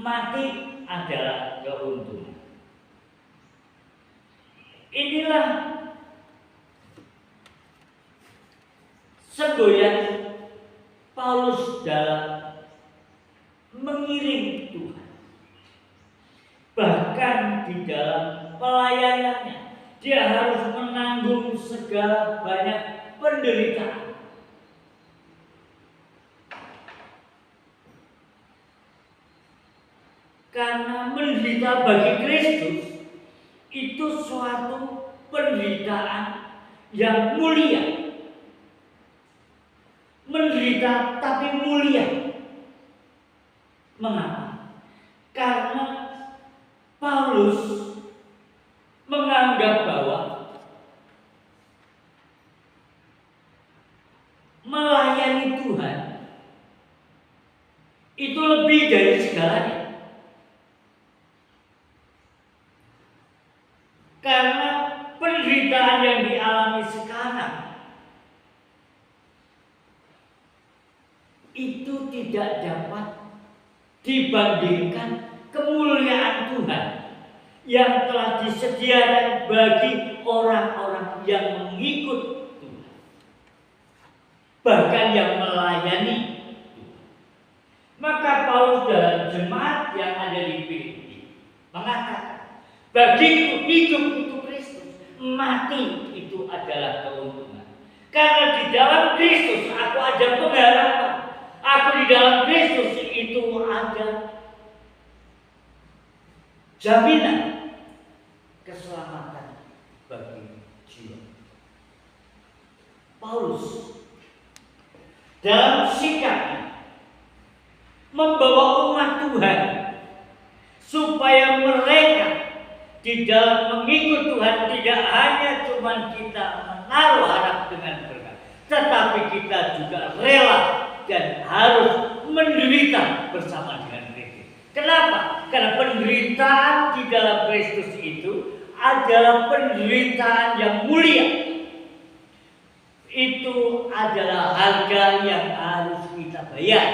mati adalah keuntungan. Inilah semboyan Paulus dalam mengiring Tuhan. Bahkan di dalam pelayanannya dia harus menanggung segala banyak penderitaan. Karena menderita bagi Kristus itu suatu penderitaan yang mulia. Menderita tapi mulia. Mengapa? Karena Paulus menganggap bahwa melayani Tuhan itu lebih dari segalanya. Karena penderitaan yang dialami sekarang itu tidak dapat dibandingkan kemuliaan Tuhan yang telah disediakan bagi orang-orang yang mengikut Tuhan, bahkan yang melayani Tuhan. Maka Paulus dalam jemaat yang ada di Filipi mengatakan, bagiku hidup itu Kristus, mati itu adalah keuntungan. Karena di dalam Kristus aku ada pengharapan. Aku di dalam Kristus itu ada jaminan keselamatan bagi jiwa. Paulus dalam sikapnya membawa umat Tuhan supaya mereka di dalam mengikut Tuhan tidak hanya cuma kita menaruh harap dengan berkat, tetapi kita juga rela dan harus menderita bersama dengan Kristus. Kenapa? Karena penderitaan di dalam Kristus itu adalah penderitaan yang mulia. Itu adalah harga yang harus kita bayar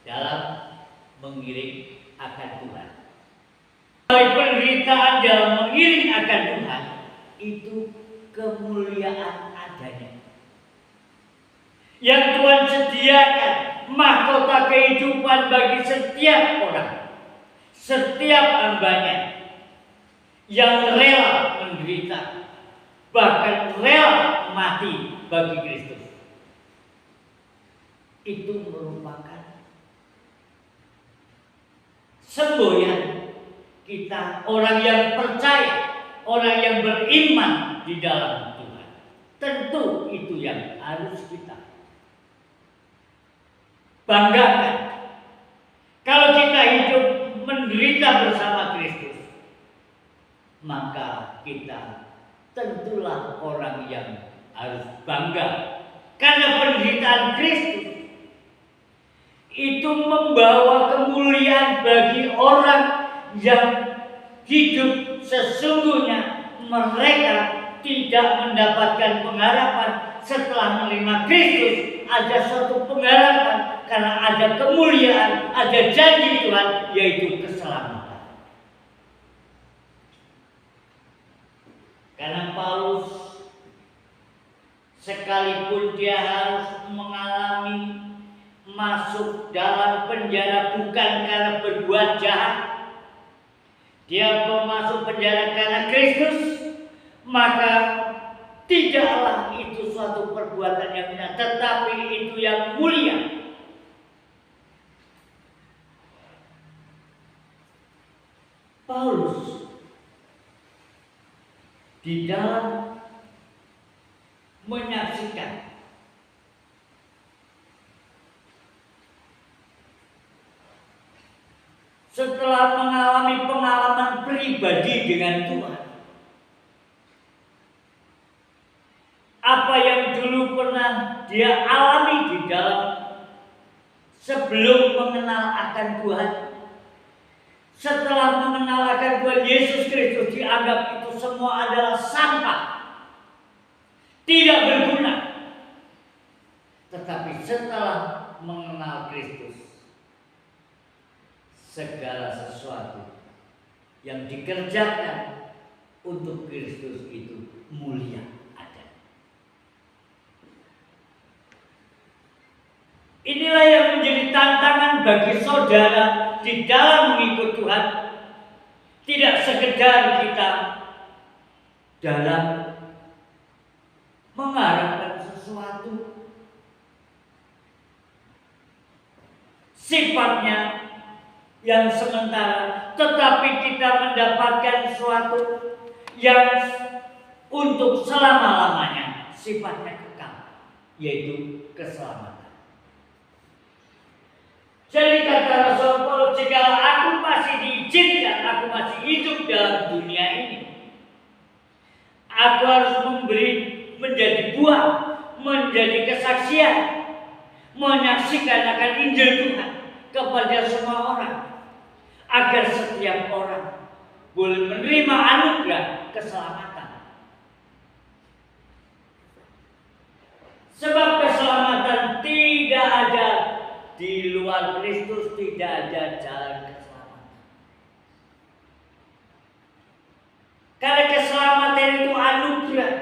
dalam mengiring akan Tuhan. Penderitaan dalam mengiring akan Tuhan itu kemuliaan adanya. Yang Tuhan sediakan mahkota kehidupan bagi setiap orang, setiap hambanya yang rela menderita, bahkan rela mati bagi Kristus. Itu merupakan semboyan kita, orang yang percaya, orang yang beriman di dalam Tuhan. Tentu itu yang harus kita banggakan. Kalau kita hidup menderita bersama Kristus, maka kita tentulah orang yang harus bangga. Karena penderitaan Kristus itu membawa kemuliaan bagi orang yang hidup sesungguhnya. Mereka tidak mendapatkan pengharapan setelah menerima Kristus. Ada suatu pengharapan karena ada kemuliaan, ada janji Tuhan, yaitu keselamatan. Karena Paulus sekalipun dia harus mengalami masuk dalam penjara bukan karena berbuat jahat, dia masuk penjara karena Kristus, maka tidaklah itu suatu perbuatan yang benar, tetapi itu yang mulia. Paulus di dalam menyaksikan setelah mengalami pengalaman pribadi dengan Tuhan, apa yang dulu pernah dia alami di dalam sebelum mengenal akan Tuhan, setelah mengenal akan Tuhan Yesus Kristus, dianggap itu semua adalah sampah, tidak berguna. Tetapi setelah mengenal Kristus, segala sesuatu yang dikerjakan untuk Kristus itu mulia adanya. Inilah yang menjadi tantangan bagi saudara di dalam mengikut Tuhan. Tidak sekedar kita dalam mengharapkan sesuatu, sifatnya yang sementara, tetapi kita mendapatkan sesuatu yang untuk selama-lamanya, sifatnya kekal, yaitu keselamatan. Jadi kata Rasul Paulus, jika aku masih diizinkan, aku masih hidup dalam dunia ini, aku harus menjadi buah, menjadi kesaksian, menyaksikan akan Injil Tuhan kepada semua orang, agar setiap orang boleh menerima anugerah keselamatan. Sebab keselamatan tidak ada di luar Kristus, tidak ada jalan keselamatan. Karena keselamatan itu anugerah,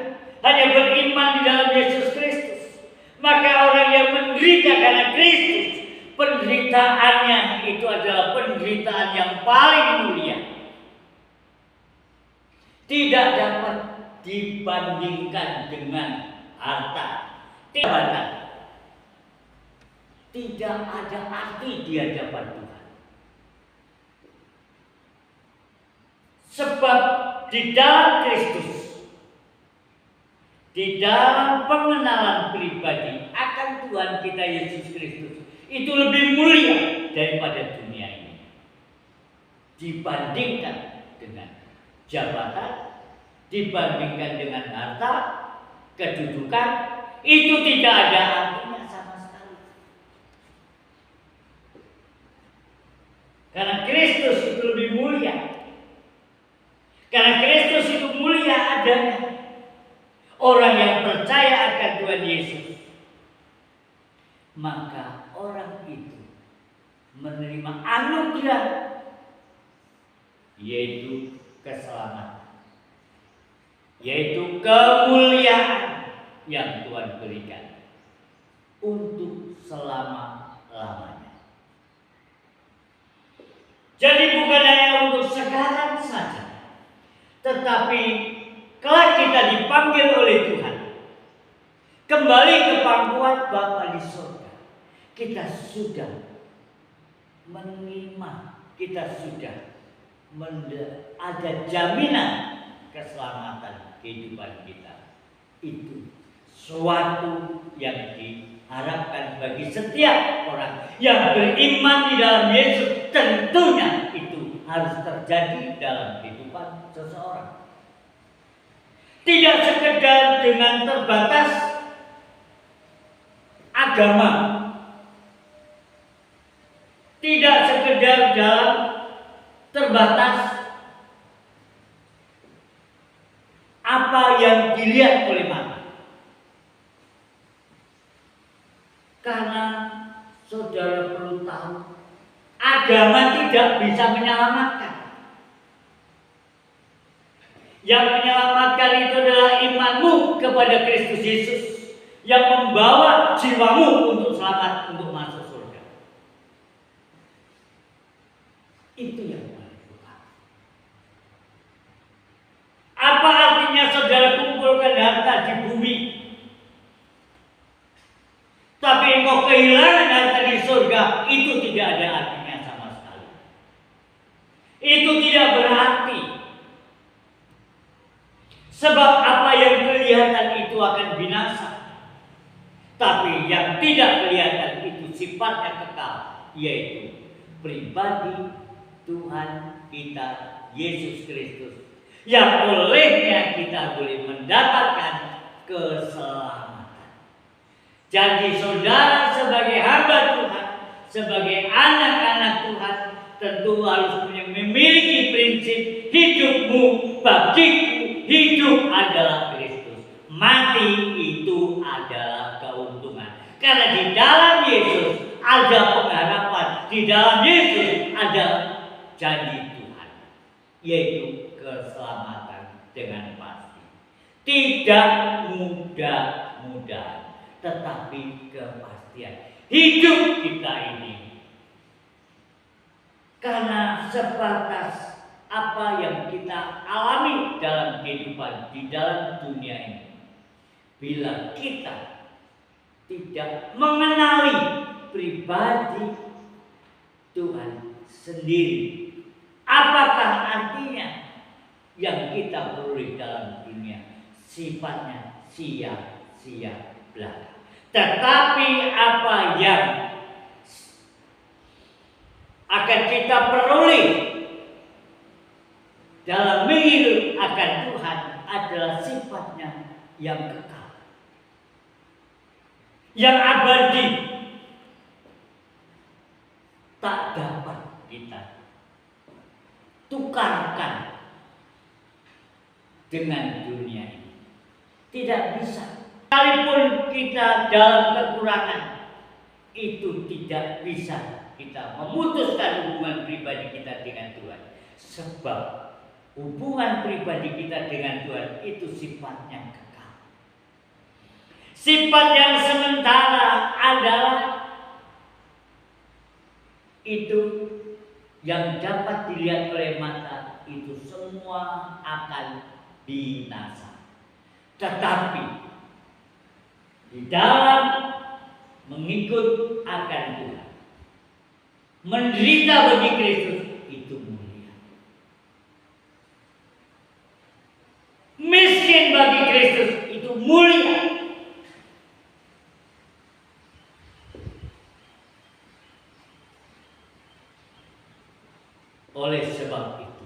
hanya beriman di dalam Yesus Kristus. Maka orang yang menderita karena Kristus, penderitaannya itu adalah penderitaan yang paling mulia. Tidak dapat dibandingkan dengan harta, jabatan. Tidak ada arti di hadapan Tuhan. Sebab di dalam Kristus, di dalam pengenalan pribadi akan Tuhan kita Yesus Kristus, itu lebih mulia daripada dunia ini. Dibandingkan dengan jabatan, dibandingkan dengan harta, kedudukan, itu tidak ada artinya sama sekali. Karena Kristus itu lebih mulia. Karena Kristus itu mulia adanya. Orang yang percaya akan Tuhan Yesus, maka orang itu menerima anugerah, yaitu keselamatan, yaitu kemuliaan yang Tuhan berikan untuk selama-lamanya. Jadi bukan hanya untuk sekarang saja, tetapi kelak kita dipanggil oleh Tuhan kembali ke pangkuan Bapa di surga. Kita sudah menerima, kita sudah ada jaminan keselamatan kehidupan kita. Itu suatu yang diharapkan bagi setiap orang yang beriman di dalam Yesus. Tentunya itu harus terjadi dalam kehidupan seseorang. Tidak sekedar dengan terbatas agama, tidak sekedar dalam terbatas apa yang dilihat oleh mata. Karena saudara perlu tahu, agama tidak bisa menyelamatkan. Yang menyelamatkan itu adalah imanmu kepada Kristus Yesus, yang membawa jiwamu untuk selamat, untuk masuk surga. Itu yang paling utama. Apa artinya saudara kumpulkan harta di bumi, tapi engkau kehilangan harta di surga? Itu tidak ada artinya sama sekali. Itu tidak berarti. Sebab apa yang kelihatan itu akan binasa, tapi yang tidak kelihatan itu sifatnya kekal, yaitu pribadi Tuhan kita Yesus Kristus, yang olehnya kita boleh mendapatkan keselamatan. Jadi saudara sebagai hamba Tuhan, sebagai anak-anak Tuhan, tentu harus memiliki prinsip hidupmu bagiku. Hidup adalah Kristus, mati itu adalah keuntungan. Karena di dalam Yesus ada pengharapan, di dalam Yesus ada janji Tuhan, yaitu keselamatan dengan pasti. Tidak mudah-mudahan, tetapi kepastian hidup kita ini. Karena sebatas apa yang kita alami dalam kehidupan di dalam dunia ini, bila kita tidak mengenali pribadi Tuhan sendiri, apakah artinya yang kita peroleh dalam dunia? Sifatnya sia-sia belaka. Tetapi apa yang akan kita peroleh dalam mengiring akan Tuhan adalah sifatnya yang kekal, yang abadi, tak dapat kita tukarkan dengan dunia ini. Tidak bisa. Sekalipun kita dalam kekurangan, itu tidak bisa kita memutuskan hubungan pribadi kita dengan Tuhan. Sebab hubungan pribadi kita dengan Tuhan itu sifatnya kekal. Sifat yang sementara adalah itu yang dapat dilihat oleh mata, itu semua akan binasa. Tetapi di dalam mengikut akan Tuhan, menderita bagi Kristus itu mulia. Miskin bagi Kristus itu mulia. Oleh sebab itu,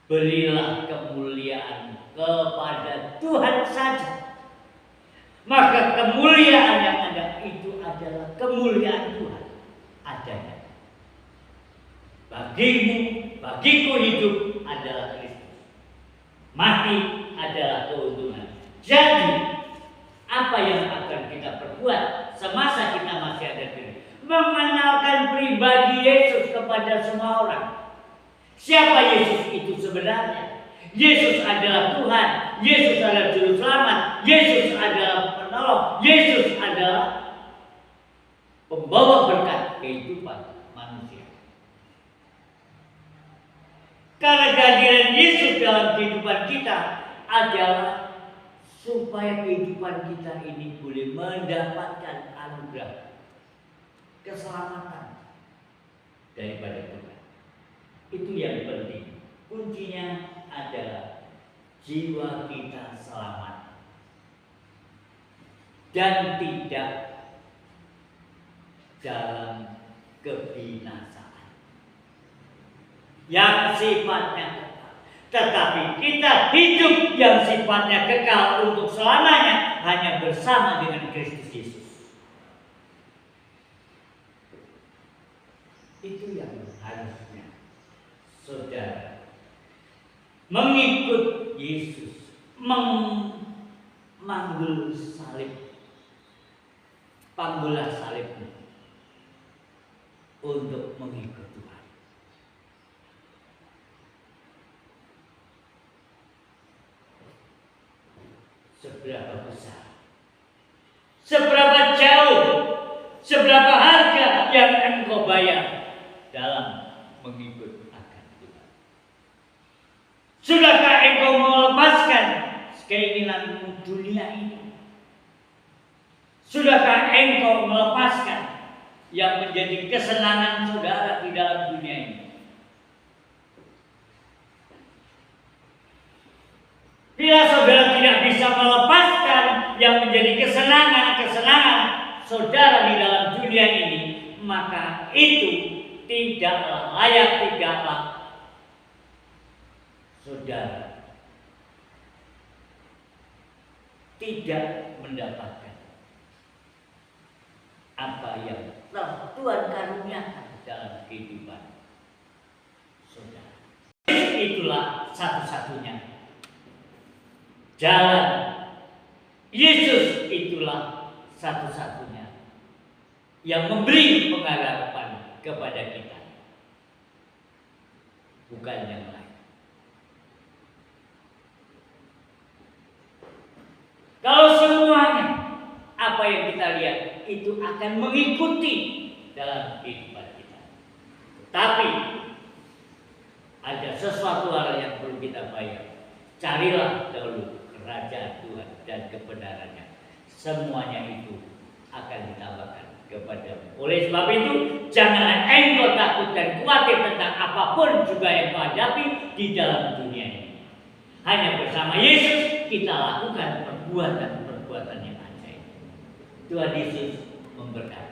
berilah kemuliaan kepada Tuhan saja. Maka kemuliaan yang ada itu adalah kemuliaan Tuhan adanya. Bagimu, bagiku hidup adalah Kristus. Mati adalah keuntungan. Jadi, apa yang akan kita perbuat semasa kita masih ada di sini? Mengenalkan pribadi Yesus kepada semua orang. Siapa Yesus itu sebenarnya? Yesus adalah Tuhan, Yesus adalah Juru Selamat, Yesus adalah penolong, Yesus adalah pembawa berkat kehidupan manusia. Karena kehadiran Yesus dalam kehidupan kita adalah supaya kehidupan kita ini boleh mendapatkan anugerah keselamatan daripada Tuhan. Itu yang penting. Kuncinya adalah jiwa kita selamat dan tidak dalam kebinasaan yang sifatnya kekal. Tetapi kita hidup yang sifatnya kekal untuk selamanya hanya bersama dengan Kristus Yesus. Itu yang harusnya saudara mengikut Yesus, memanggul salib, panggulah salibmu untuk mengikut Tuhan. Seberapa besar, seberapa jauh, seberapa harga yang engkau bayar dalam mengikut akan Tuhan. Sudahkah engkau melepaskan keinginanmu dunia ini? Sudahkah engkau melepaskan yang menjadi kesenangan saudara di dalam dunia ini? Bila saudara tidak bisa melepaskan yang menjadi kesenangan saudara di dalam dunia ini, maka itu tidaklah layak, tidaklah saudara tidak mendapatkan apa yang telah Tuhan karuniakan dalam kehidupan saudara. Itulah satu-satunya jalan. Yesus itulah satu-satunya yang memberi pengharapan kepada kita. bukan yang lain. Kalau semuanya apa yang kita lihat itu akan mengikuti dalam kehidupan kita. Tapi ada sesuatu hal yang perlu kita bayar. Carilah dahulu kerajaan Tuhan dan kebenarannya. Semuanya itu akan ditambahkan kepadamu. Oleh sebab itu, janganlah engkau takut dan khawatir tentang apapun juga yang kau hadapi di dalam dunia ini. Hanya bersama Yesus kita lakukan perbuatan-perbuatan yang ajaib. Tuhan Yesus memberkati.